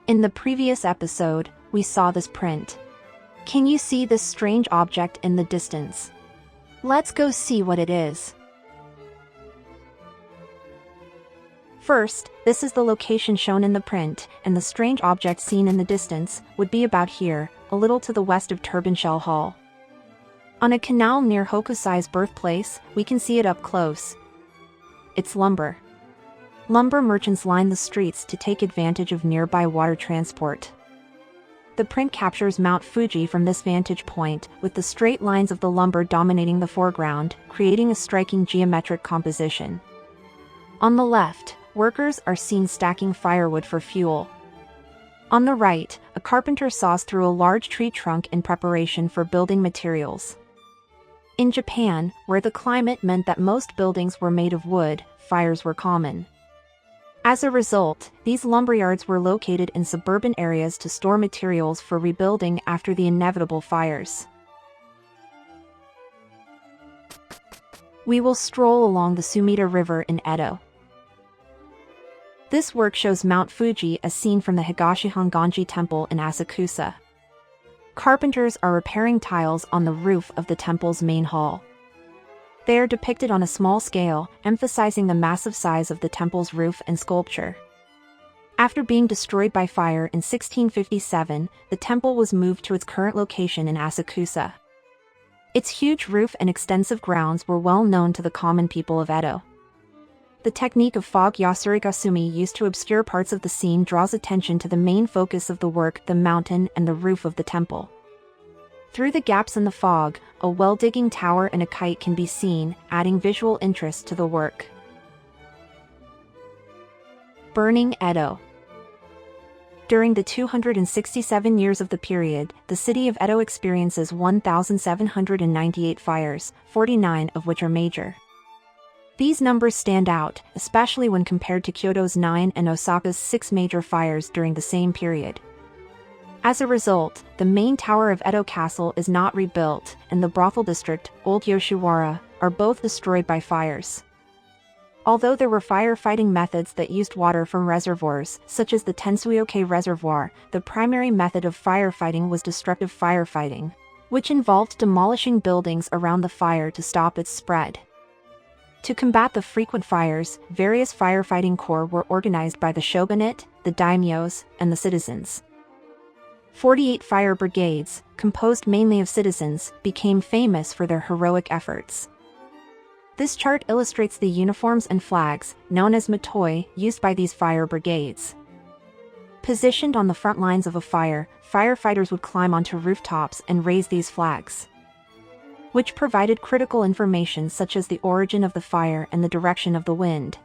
In the previous episode, we saw this print. Can you see this strange object in the distance? Let's go see what it is. First, this is the location shown in the print, and the strange object seen in the distance would be about here, a little to the west of Sazai Hall. On a canal near Hokusai's birthplace, we can see it up close. It's lumber. Lumber merchants line the streets to take advantage of nearby water transport. The print captures Mount Fuji from this vantage point, with the straight lines of the lumber dominating the foreground, creating a striking geometric composition. On the left, workers are seen stacking firewood for fuel. On the right, a carpenter saws through a large tree trunk in preparation for building materials. In Japan, where the climate meant that most buildings were made of wood, fires were common. As a result, these lumberyards were located in suburban areas to store materials for rebuilding after the inevitable fires. We will stroll along the Sumida River in Edo. This work shows Mount Fuji as seen from the Higashi Hongan-ji Temple in Asakusa. Carpenters are repairing tiles on the roof of the temple's main hall. They are depicted on a small scale, emphasizing the massive size of the temple's roof and sculpture. After being destroyed by fire in 1657, the temple was moved to its current location in Asakusa. Its huge roof and extensive grounds were well known to the common people of Edo. The technique of fog yasurikasumi used to obscure parts of the scene draws attention to the main focus of the work, the mountain and the roof of the temple. Through the gaps in the fog, a well-digging tower and a kite can be seen, adding visual interest to the work. Burning Edo. During the 267 years of the period, the city of Edo experiences 1,798 fires, 49 of which are major. These numbers stand out, especially when compared to Kyoto's 9 and Osaka's 6 major fires during the same period. As a result, the main tower of Edo Castle is not rebuilt, and the brothel district, Old Yoshiwara, are both destroyed by fires. Although there were firefighting methods that used water from reservoirs, such as the Tensuyoke Reservoir, the primary method of firefighting was destructive firefighting, which involved demolishing buildings around the fire to stop its spread. To combat the frequent fires, various firefighting corps were organized by the shogunate, the daimyos, and the citizens. 48 fire brigades, composed mainly of citizens, became famous for their heroic efforts. This chart illustrates the uniforms and flags, known as mitoi, used by these fire brigades. Positioned on the front lines of a fire, firefighters would climb onto rooftops and raise these flags, which provided critical information such as the origin of the fire and the direction of the wind.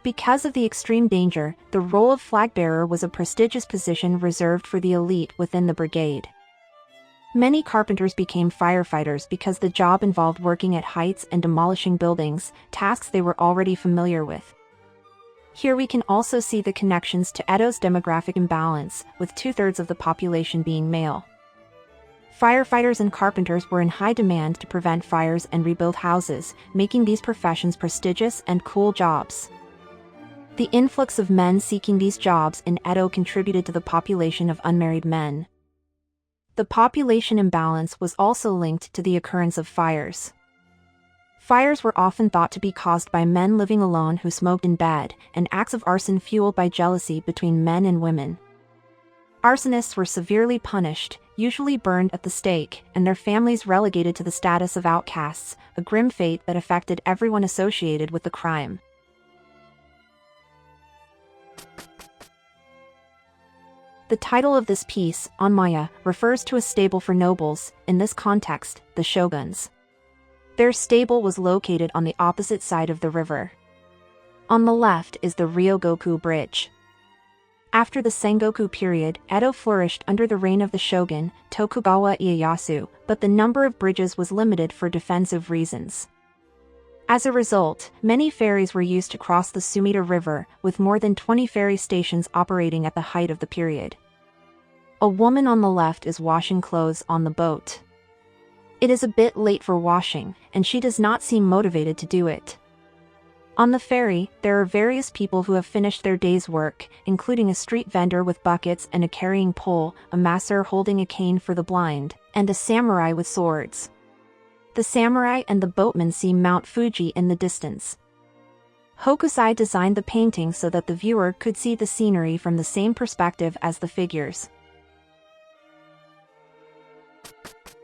Because of the extreme danger, the role of flag bearer was a prestigious position reserved for the elite within the brigade. Many carpenters became firefighters because the job involved working at heights and demolishing buildings, tasks they were already familiar with. Here we can also see the connections to Edo's demographic imbalance, with 2/3 of the population being male. Firefighters and carpenters were in high demand to prevent fires and rebuild houses, making these professions prestigious and cool jobs. The influx of men seeking these jobs in Edo contributed to the population of unmarried men. The population imbalance was also linked to the occurrence of fires. Fires were often thought to be caused by men living alone who smoked in bed, and acts of arson fueled by jealousy between men and women. Arsonists were severely punished, usually burned at the stake, and their families relegated to the status of outcasts, a grim fate that affected everyone associated with the crime. The title of this piece, Onmaya, refers to a stable for nobles, in this context, the shoguns. Their stable was located on the opposite side of the river. On the left is the Ryōgoku Bridge. After the Sengoku period, Edo flourished under the reign of the shogun, Tokugawa Ieyasu, but the number of bridges was limited for defensive reasons. As a result, many ferries were used to cross the Sumida River, with more than 20 ferry stations operating at the height of the period. A woman on the left is washing clothes on the boat. It is a bit late for washing, and she does not seem motivated to do it. On the ferry, there are various people who have finished their day's work, including a street vendor with buckets and a carrying pole, a master holding a cane for the blind, and a samurai with swords. The samurai and the boatman see Mount Fuji in the distance. Hokusai designed the painting so that the viewer could see the scenery from the same perspective as the figures.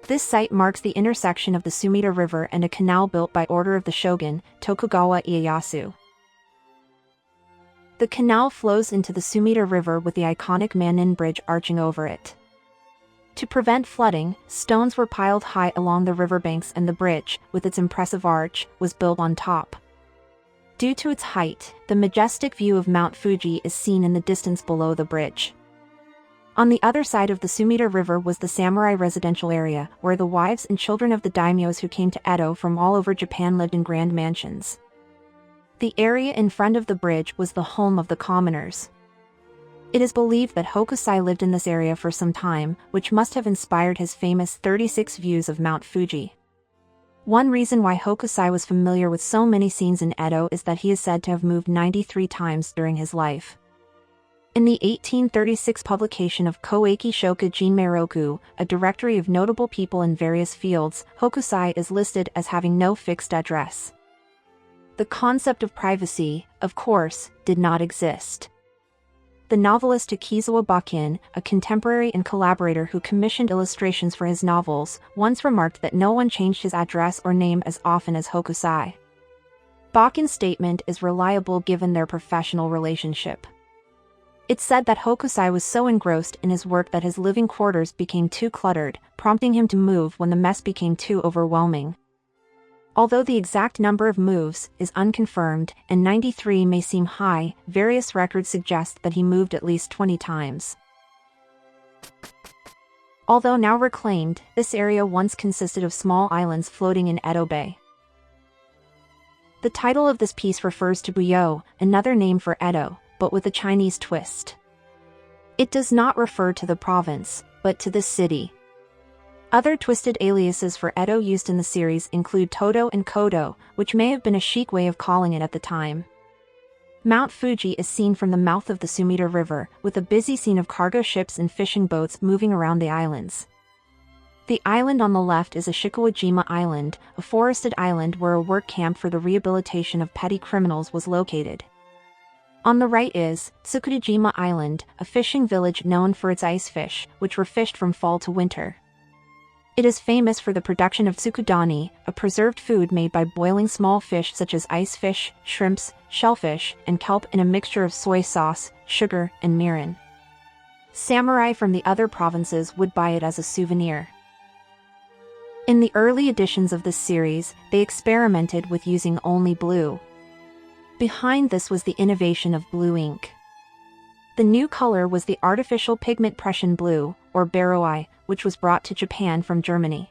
This site marks the intersection of the Sumida River and a canal built by order of the shogun, Tokugawa Ieyasu. The canal flows into the Sumida River with the iconic Mannen Bridge arching over it. To prevent flooding, stones were piled high along the riverbanks and the bridge, with its impressive arch, was built on top. Due to its height, the majestic view of Mount Fuji is seen in the distance below the bridge. On the other side of the Sumida River was the samurai residential area, where the wives and children of the daimyos who came to Edo from all over Japan lived in grand mansions. The area in front of the bridge was the home of the commoners. It is believed that Hokusai lived in this area for some time, which must have inspired his famous 36 Views of Mount Fuji. One reason why Hokusai was familiar with so many scenes in Edo is that he is said to have moved 93 times during his life. In the 1836 publication of Koeki Shoka Jinmeiroku, a directory of notable people in various fields, Hokusai is listed as having no fixed address. The concept of privacy, of course, did not exist. The novelist Takizawa Bakin, a contemporary and collaborator who commissioned illustrations for his novels, once remarked that no one changed his address or name as often as Hokusai. Bakin's statement is reliable given their professional relationship. It's said that Hokusai was so engrossed in his work that his living quarters became too cluttered, prompting him to move when the mess became too overwhelming. Although the exact number of moves is unconfirmed, and 93 may seem high, various records suggest that he moved at least 20 times. Although now reclaimed, this area once consisted of small islands floating in Edo Bay. The title of this piece refers to Buyō, another name for Edo, but with a Chinese twist. It does not refer to the province, but to the city. Other twisted aliases for Edo used in the series include Todo and Kodo, which may have been a chic way of calling it at the time. Mount Fuji is seen from the mouth of the Sumida River, with a busy scene of cargo ships and fishing boats moving around the islands. The island on the left is Ashikuojima Island, a forested island where a work camp for the rehabilitation of petty criminals was located. On the right is Tsukudajima Island, a fishing village known for its ice fish, which were fished from fall to winter. It is famous for the production of tsukudani, a preserved food made by boiling small fish such as ice fish, shrimps, shellfish, and kelp in a mixture of soy sauce, sugar, and mirin. Samurai from the other provinces would buy it as a souvenir. In the early editions of this series, they experimented with using only blue. Behind this was the innovation of blue ink. The new color was the artificial pigment Prussian blue, or Barrow-eye, which was brought to Japan from Germany.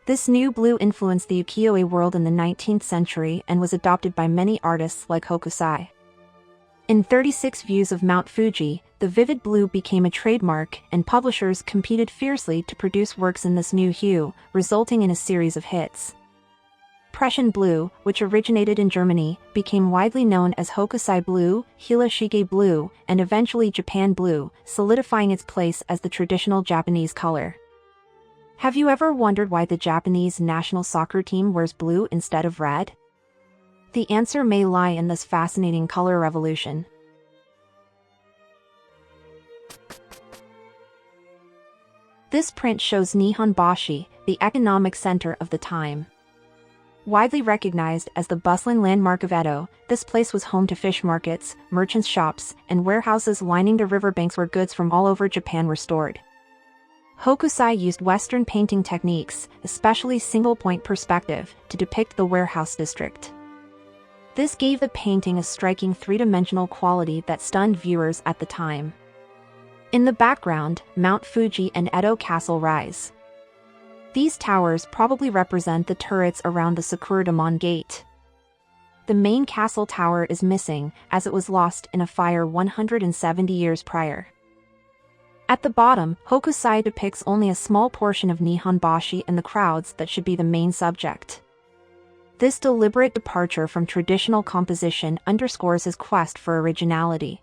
This new blue influenced the Ukiyo-e world in the 19th century and was adopted by many artists like Hokusai. In 36 Views of Mount Fuji, the vivid blue became a trademark, and publishers competed fiercely to produce works in this new hue, resulting in a series of hits. Prussian blue, which originated in Germany, became widely known as Hokusai blue, Hirashige blue, and eventually Japan blue, solidifying its place as the traditional Japanese color. Have you ever wondered why the Japanese national soccer team wears blue instead of red? The answer may lie in this fascinating color revolution. This print shows Nihonbashi, the economic center of the time. Widely recognized as the bustling landmark of Edo, this place was home to fish markets, merchants' shops, and warehouses lining the riverbanks where goods from all over Japan were stored. Hokusai used Western painting techniques, especially single-point perspective, to depict the warehouse district. This gave the painting a striking three-dimensional quality that stunned viewers at the time. In the background, Mount Fuji and Edo Castle rise. These towers probably represent the turrets around the Sakuradamon Gate. The main castle tower is missing, as it was lost in a fire 170 years prior. At the bottom, Hokusai depicts only a small portion of Nihonbashi and the crowds that should be the main subject. This deliberate departure from traditional composition underscores his quest for originality.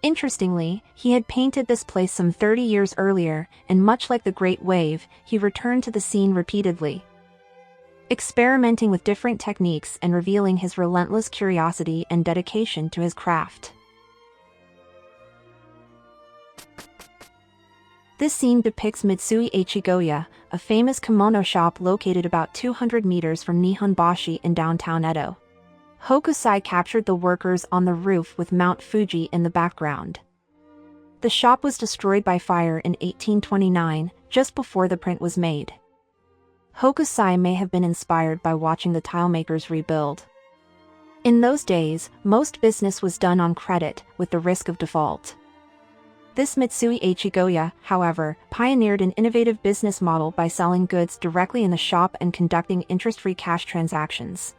Interestingly, he had painted this place some 30 years earlier, and much like the Great Wave, he returned to the scene repeatedly, experimenting with different techniques and revealing his relentless curiosity and dedication to his craft. This scene depicts Mitsui Echigoya, a famous kimono shop located about 200 meters from Nihonbashi in downtown Edo. Hokusai captured the workers on the roof with Mount Fuji in the background. The shop was destroyed by fire in 1829, just before the print was made. Hokusai may have been inspired by watching the tilemakers rebuild. In those days, most business was done on credit, with the risk of default. This Mitsui Echigoya, however, pioneered an innovative business model by selling goods directly in the shop and conducting interest-free cash transactions.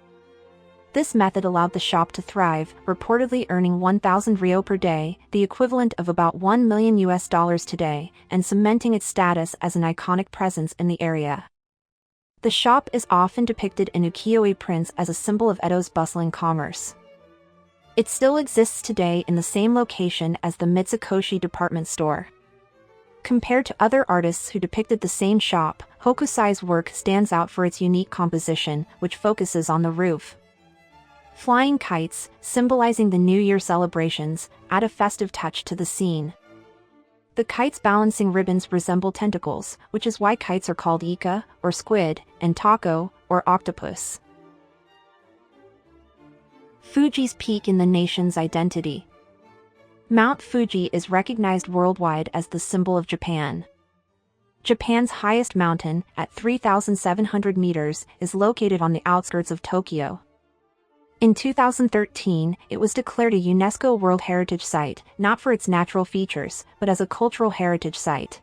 This method allowed the shop to thrive, reportedly earning 1,000 ryo per day, the equivalent of about $1 million today, and cementing its status as an iconic presence in the area. The shop is often depicted in Ukiyo-e prints as a symbol of Edo's bustling commerce. It still exists today in the same location as the Mitsukoshi department store. Compared to other artists who depicted the same shop, Hokusai's work stands out for its unique composition, which focuses on the roof. Flying kites, symbolizing the New Year celebrations, add a festive touch to the scene. The kites' balancing ribbons resemble tentacles, which is why kites are called ika, or squid, and tako, or octopus. Fuji's peak in the nation's identity. Mount Fuji is recognized worldwide as the symbol of Japan. Japan's highest mountain, at 3,700 meters, is located on the outskirts of Tokyo. In 2013, it was declared a UNESCO World Heritage Site, not for its natural features, but as a cultural heritage site.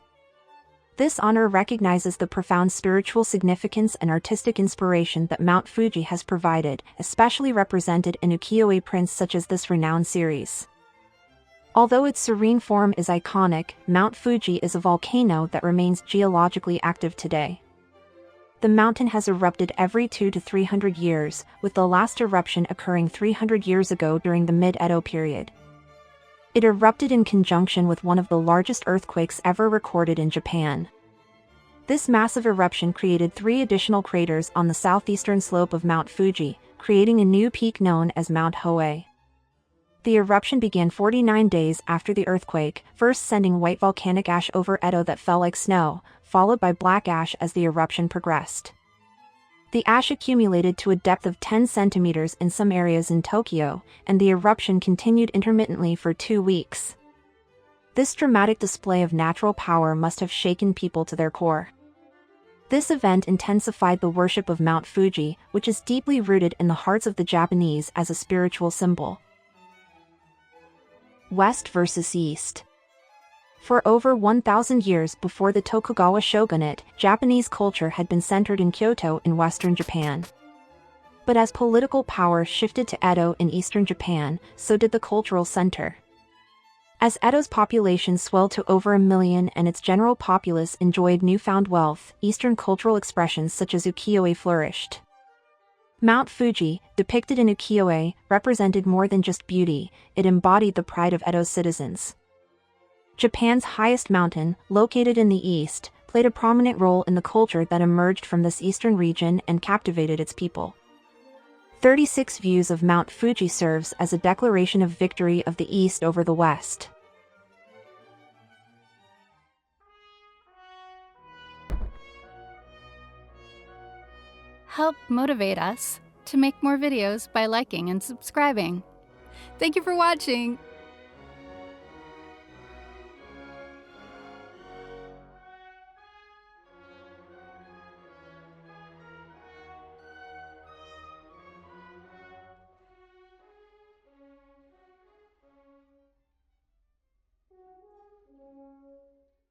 This honor recognizes the profound spiritual significance and artistic inspiration that Mount Fuji has provided, especially represented in ukiyo-e prints such as this renowned series. Although its serene form is iconic, Mount Fuji is a volcano that remains geologically active today. The mountain has erupted every 200 to 300 years, with the last eruption occurring 300 years ago during the mid-Edo period. It erupted in conjunction with one of the largest earthquakes ever recorded in Japan. This massive eruption created 3 additional craters on the southeastern slope of Mount Fuji, creating a new peak known as Mount Hoei. The eruption began 49 days after the earthquake, first sending white volcanic ash over Edo that fell like snow, followed by black ash as the eruption progressed. The ash accumulated to a depth of 10 centimeters in some areas in Tokyo, and the eruption continued intermittently for 2 weeks. This dramatic display of natural power must have shaken people to their core. This event intensified the worship of Mount Fuji, which is deeply rooted in the hearts of the Japanese as a spiritual symbol. West versus East. For over 1,000 years before the Tokugawa shogunate, Japanese culture had been centered in Kyoto in western Japan. But as political power shifted to Edo in eastern Japan, so did the cultural center. As Edo's population swelled to over 1 million and its general populace enjoyed newfound wealth, eastern cultural expressions such as ukiyo-e flourished. Mount Fuji, depicted in ukiyo-e, represented more than just beauty, it embodied the pride of Edo's citizens. Japan's highest mountain, located in the east, played a prominent role in the culture that emerged from this eastern region and captivated its people. 36 Views of Mount Fuji serves as a declaration of victory of the East over the West. Help motivate us to make more videos by liking and subscribing. Thank you for watching!